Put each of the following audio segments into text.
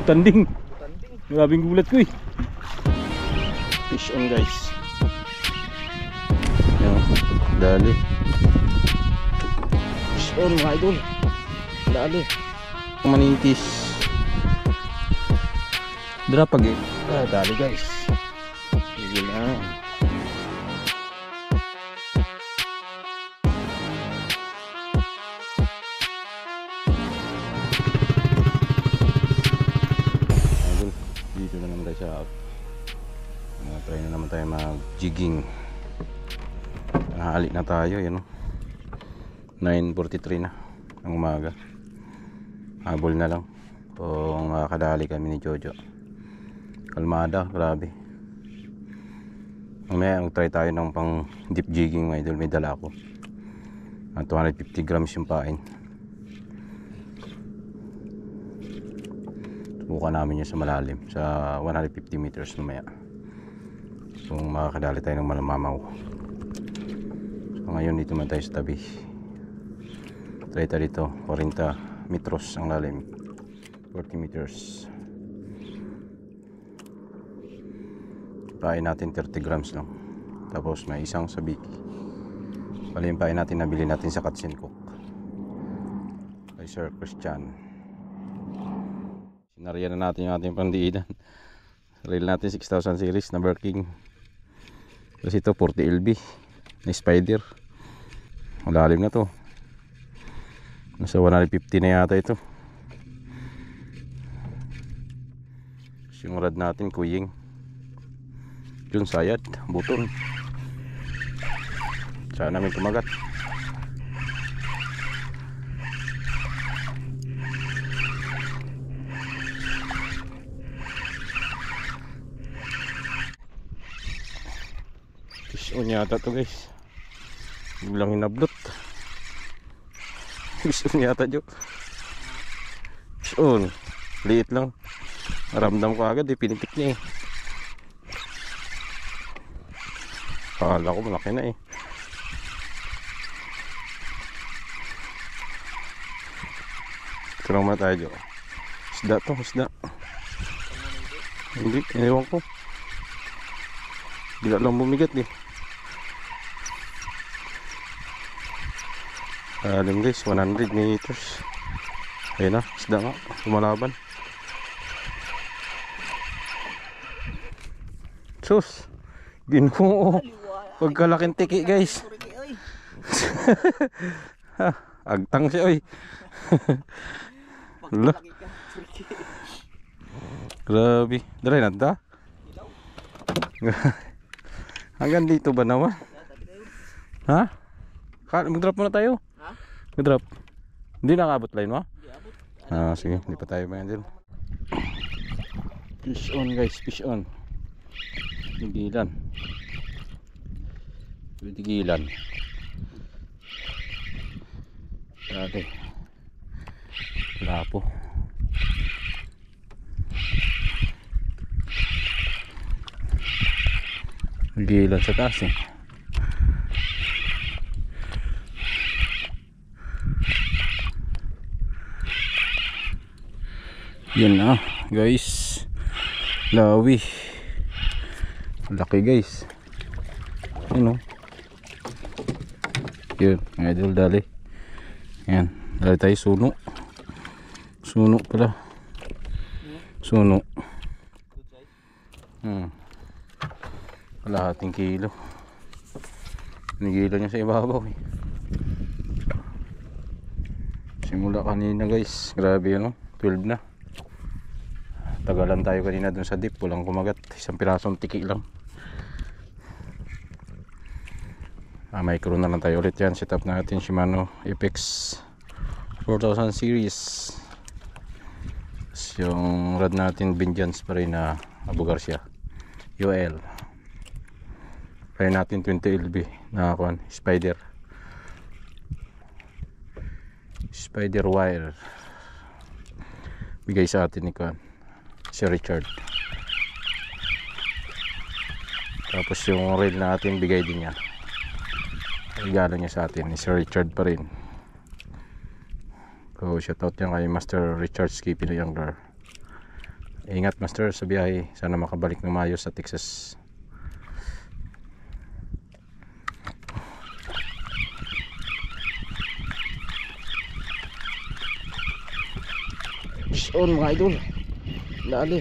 Tanding. Grabing gulat ko eh. Fish on guys. Yan, dali. Fish on mga idol. Dali. Manintis. Drop again. Dali guys. Sige lang. Dito na naman tayo sa out. Try na naman tayo mag-jigging. Nahali na tayo, yun o. 9:43 na ang umaga. Habol na lang kung makakadali kami ni Jojo. Kalmada, grabe. Mamaya try tayo ng pang deep jigging mga idol. May dala ako 250 grams yung pain. Subukan namin yun sa malalim, sa 150 meters mamaya. Kung makakadali tayo ng malamamaw. So ngayon dito man tayo sa tabi. Try tayo dito, 40 metros ang lalim. 40 meters. Pain natin 30 grams lang. Tapos may isang sabiki. Bali yung pain natin nabili natin sa Katsincook kay Sir Christian. Sinarya na natin yung ating pandiidan. Reel natin 6000 series na Birking. Kasi ito 40 LB na Spider. Malalim na to. Nasa 150 na yata ito. Yung rod natin kuying. Yung sayad, buton. Saan namin kumagat. Fish on yata to guys. Biglang hinablot. Fish on yata jo. Fish on. Liit lang. Naramdam ko agad pinitik niya eh. Akala ko malaki na eh. Ito lang muna tayo jo. Isda to, isda. Hindi, iniwan ko. Bila lang bumigat eh. Alam guys, 100 meters. Ayun na, isda nga, lumalaban. Sus, Ginoo. Pagkalaking tiki guys. Agtang siya oy. Hala. Grabe. Dali na ta. Hanggang dito ba naman? Ha? Mag-drop muna tayo. Ha? Mag-drop. Hindi nakabot line mo? Hindi abot. Sige, hindi pa tayo mga. Fish on guys, fish on. Tigilan. Tigilan. Dati. Lapo. Tigilan sa taas eh. Yan na guys. Lawi. Laki guys. Ano? Yun, mga idol dali. Yan, dali tayo suno. Suno pala. Suno. Kalahating kilo. Nigila niya sa ibabaw eh. Simula kanina guys. Grabe ano, 12 na. Tagalan tayo kanina dun sa deep. Walang kumagat. Isang pirasong tiki lang. Micro na lang tayo ulit yan. Set up natin Shimano Apex 4000 series. Yung rod natin Vengeance pa rin na Abu Garcia UL. Kaya natin 20 LB na Spider wire. Bigay sa atin ni si Richard. Tapos yung reel natin bigay din niya. Regalo niya sa atin ni Sir Richard pa rin. So shoutout niya kay Master Richard Skippy the Younger. Ingat master sa biyahe, sana makabalik ng maayos sa Texas. Fish on mga idol, dali.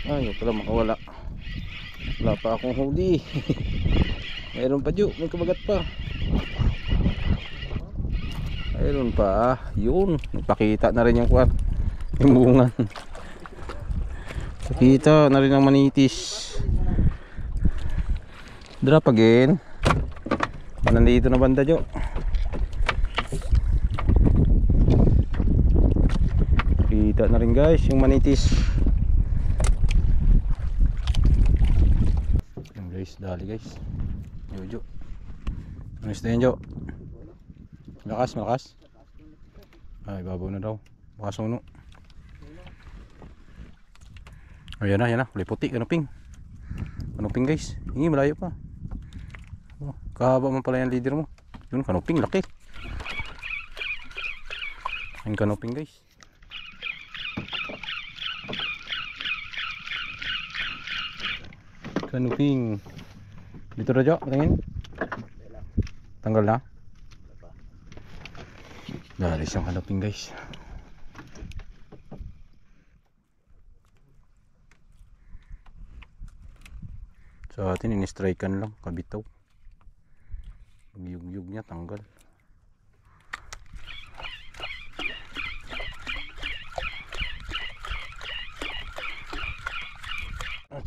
Ay, pala makawala. Wala pa akong huli. Mayroon pa Diyo, may kabagat pa. Mayroon pa, yun. Nagpakita na rin yung kuwan, yung bungan. Pakita na rin ang manitis. Drop again. Nandito na banda Diyo. Kita na rin guys yung manitis. Yung guys, dali guys. Jojo. Ano isda yun Jo? Malakas, malakas. Ay, babaw na daw. Baka suno. Ayan na, yan na. Kulay puti, kanuping. Kanuping guys. Hingi, malayo pa. Oh, kahaba man pala yung leader mo. Yun, kanuping, laki. Yung kanuping guys. Kanuping. Dito na Jo, patingin. Tanggal na. Dali siyang kanuping guys. Sa atin ini-strikean lang, kabitaw. Yung niya tanggal.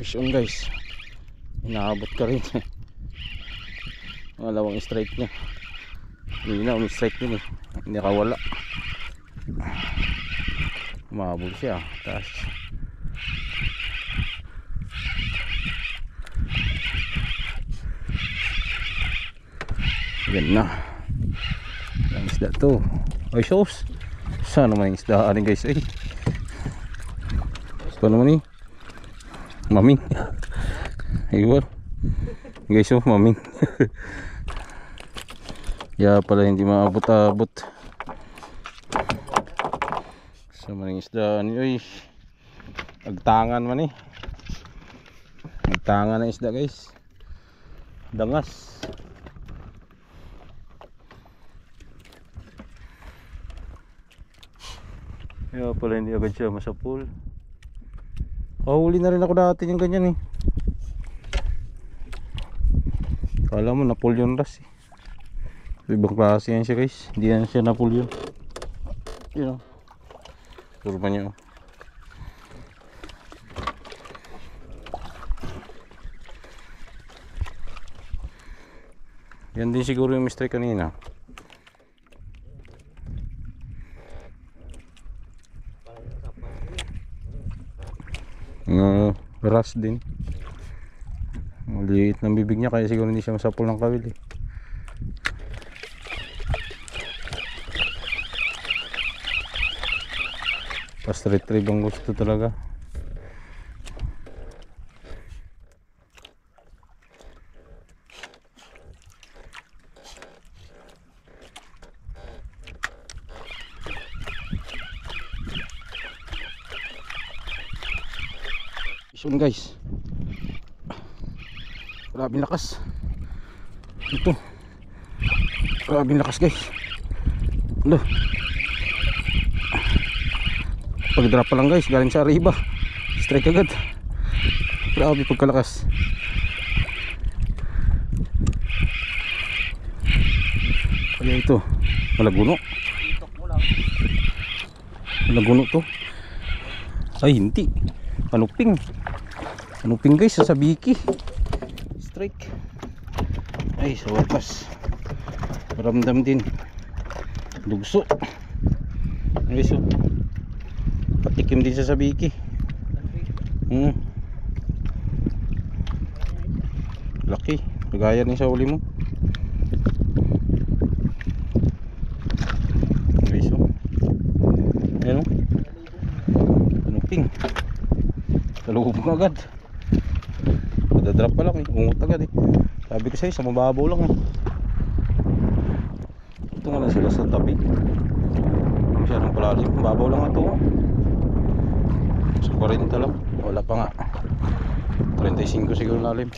Fish on guys. Inaabot ka rin. Malawang strike niya. Hindi na umi-strike din eh. Hindi nakawala. Umabol siya. Taas. Yan na. Ang isda to. Ay sauce. Saan naman yung isda rin guys eh. Saan naman eh. Maming. Ayun. Guys oh, maming. Ya pala hindi maabot-abot. Sa maning isda niyo ay agtangan man eh. Agtangan na isda guys. Dangas. Ya pala hindi agad siya masapul. Kahuli na rin ako dati yung ganyan eh. Kala mo napul yung ras eh. Ibang klase yan siya guys. Hindi yan siya napul yun. Yun o. Turba niya o. Yan din siguro yung mistake kanina. Ras din. Maliit ng bibig niya kaya siguro hindi siya masapul ng kawil eh. Fast retrieve ang gusto talaga. Yun guys, grabing lakas ito, grabing lakas guys. Loh, pag drop pa lang guys galing sa arriba, strike agad. Grabe pagkalakas. Kaya ito malaguno, malaguno to. Ay hindi, kanuping. Kanuping guys sa Biki. Strike. Ay sa wakas maramdam din lugso. Guys oh, patikim din sa Biki. Laki, kagaya din sa uli mo. Guys oh, ayan oh, kanuping. Talubog agad. Drop pa lang eh, ungot agad eh. Sabi ko sa'yo, sa mababaw lang eh. Ito nga lang sila sa tabi. masyadong palalim. Babaw lang ito. Sa 40 lang. Wala pa nga. 35 siguro lalim.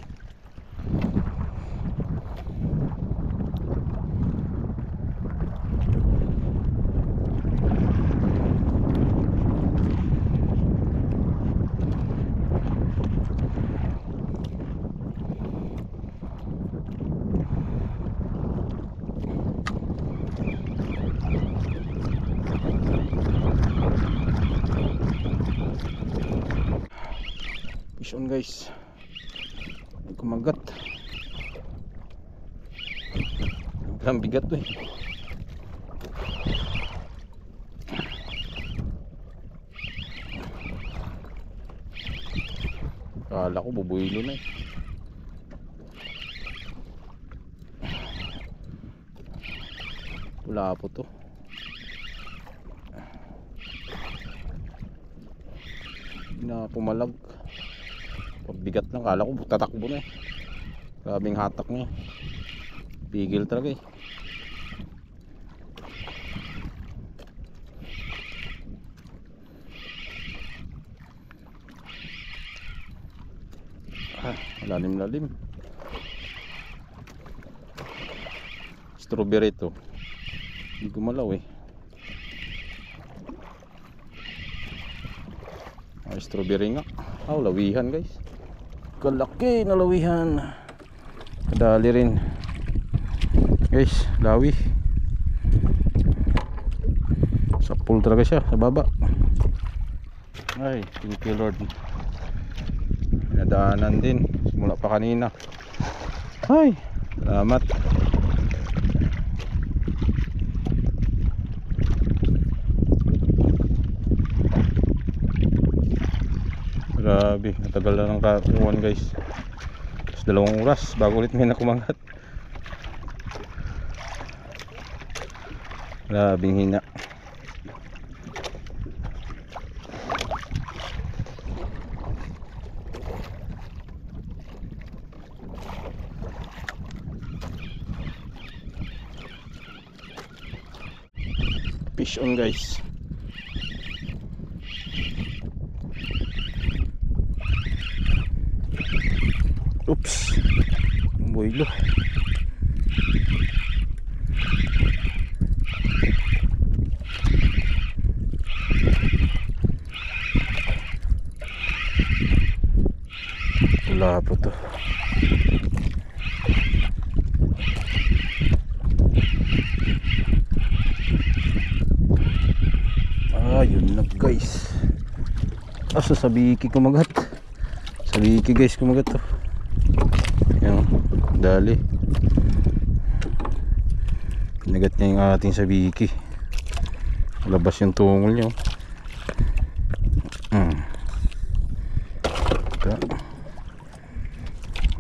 Fish on guys. May kumagat. Ang bigat to eh. Kala ko bubuilo na eh. Wala po to. Hindi na pumalag. Bigat lang, kala ko tatakbo na eh. Grabing hatak niya. Pigil talaga eh. Lalim-lalim. Strawberry ito. Hindi gumalaw eh. Strawberry nga. Lawihan guys. Kalaki na lawihan. Kadali rin guys, lawi. Sa pool talaga siya, sa baba. Ay, thank you Lord. Nadaanan din simula pa kanina. Ay, salamat. Grabe, matagal na ng kakuhan guys. Tapos 2 oras bago ulit may nakumangat. Grabing hina. Fish on guys. Oops, builo. Wala po to. Yun na guys. Sa Biki kumagat. Sa Biki guys kumagat to. Yan, dali. Nagat niya yung ating sa Biki. Labas yung tungol niya.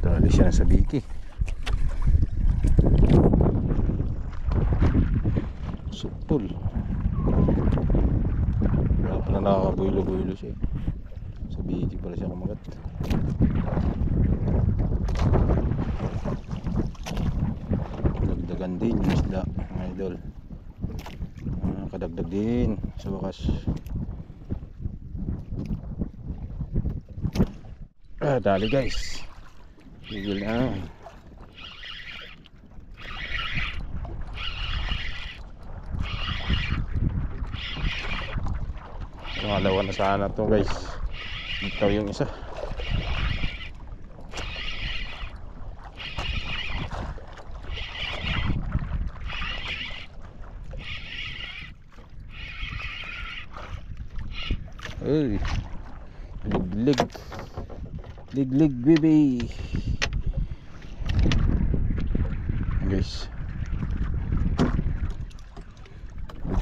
Dali siya sa Biki. Supol. Wala pala nakakabuilo-builo siya. Sa Biki pala siya kumagat. Dagdagan din yung isda, mga idol. Kadagdag din sa wakas. Dali guys. Tigil na. Pangalawa na sana to guys. Ito yung isa. Ay, lig-lig. Lig-lig baby. Guys,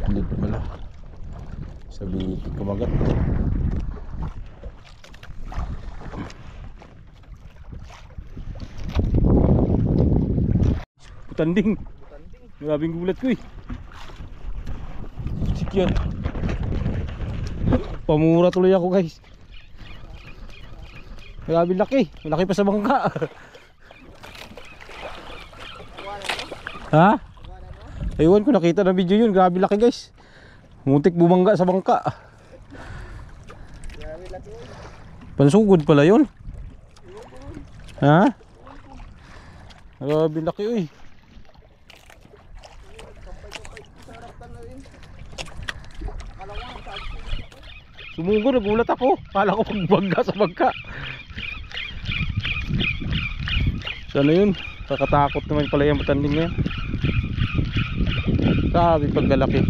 lig-lig pala. Sabi kumagat. Tanding. Grabing gulat ko eh. Sikyan. Pamura tuloy ako guys. Grabe laki. Malaki pa sa bangka. Ha? Ayun ko nakita na video yun. Grabe laki guys. Muntik bumangga sa bangka. Pansugod pala yun. Ha? Grabe laki uy. Sumugod, nagulat ako. Kala ko pagbangga sa bangka. Sana yun? Kakatakot naman pala yung matanding na yan. Sabi pagkalaki.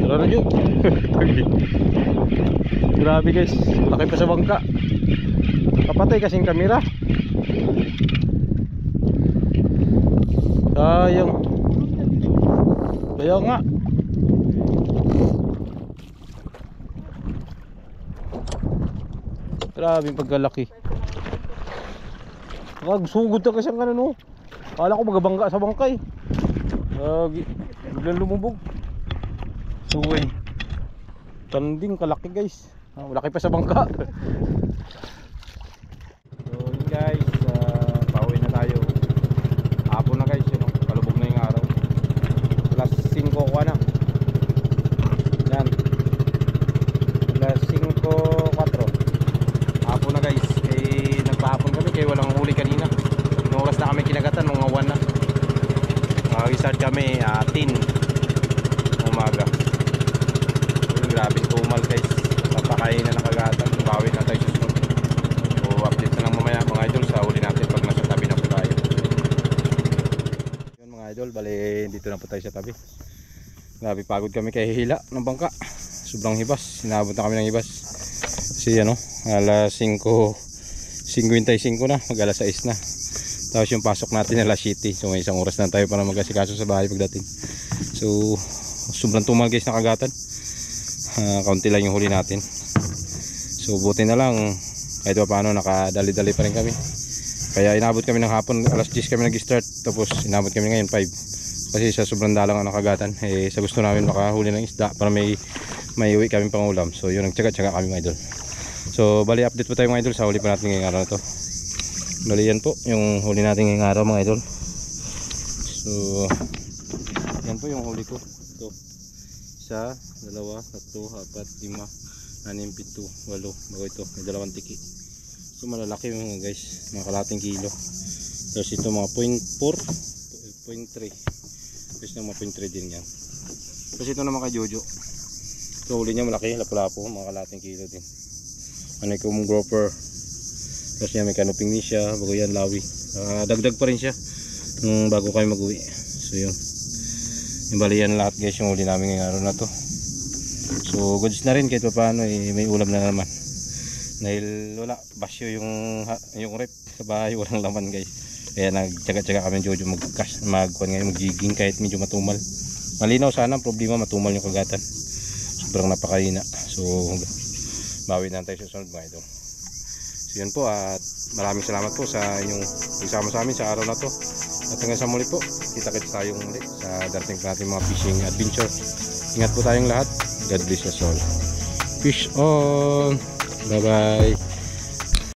Tara na yun. Grabe guys, laki pa sa bangka. Kapatay kasing kamera. Sayang. Kaya nga. Grabe pagkalaki. Sugod na kasi ang ano no. Kala ko magabangga sa bangkay. Biglang lumubog. Suway. Tanding kalaki guys. Malaki pa sa bangka. So yun guys, pauwi na tayo. Hapon na guys, yun, palubog na yung araw. Alas 5 ko na. Yan. Alas 5:04. Hapon na guys. Nagpahapon kami kaya walang huli kanina. Inuras na kami kinagatan, mga 1 na. Mag-start kami 10 umaga. Grabe tumal guys. Papakain na nakagatan. Bawi na tayo susunod. So update na lang mamaya mga idol sa huli natin pag nasa tabi na po tayo. Yun mga idol, bali dito na po tayo sa tabi. Grabe pagod kami kay hila ng bangka. Sobrang hibas. Sinabot na kami ng hibas. Kasi ano, alas 5:55 na, mag alas 6 na. Tapos yung pasok natin alas 7. So may isang oras na tayo para mag-asikaso sa bahay pagdating. So sobrang tumal guys na kagatan. Kaunti lang yung huli natin. So buti na lang kahit pa paano nakadali-dali pa rin kami. Kaya inabot kami ng hapon, alas 10 kami nag-start. Tapos inabot kami ngayon 5. Kasi sa sobrang dalang ang nakagatan, sa gusto namin makahuli ng isda para may uwi kami pang ulam. So yun, nagtsaga-tsaga kami mga idol. So bali update po tayo mga idol sa huli pa natin ngayong araw na to. Bali yan po yung huli natin ngayong araw mga idol. So yan po yung huli ko. Ito 1, 2, 3, 4, 5, 6, 7, 8 bago ito, may 2 tiki. So malalaki yung guys, mga kalating kilo. Tapos ito mga 0.4, 0.3. Tapos na mga 0.3 din yan. Tapos ito naman kay Jojo. So huli niya malaki, lapu-lapo, mga kalating kilo din. Honeycomb grouper. Tapos yan may canoping ni siya, bago yan lawi. Dagdag pa rin siya bago kayo mag-uwi. So yun. Yung bali yan lahat guys yung huli namin ngayong araw na to. So goods na rin kahit pa paano may ulam na naman. Dahil wala, basyo yung rep sa bahay, walang laman guys. Kaya nagtyaga-tyaga kami ng Jojo mag-jigging kahit medyo matumal. Malinaw sana, ang problema matumal yung kagatan. Sobrang napakahina. So bawi na tayo sa sunod mga ito. So yun po, at maraming salamat po sa inyong isama sa amin sa araw na to. At hanggang sa muli po, kita-kits tayong muli sa darating pa natin mga fishing adventure. Ingat po tayong lahat. God bless us all. Fish on. Bye bye.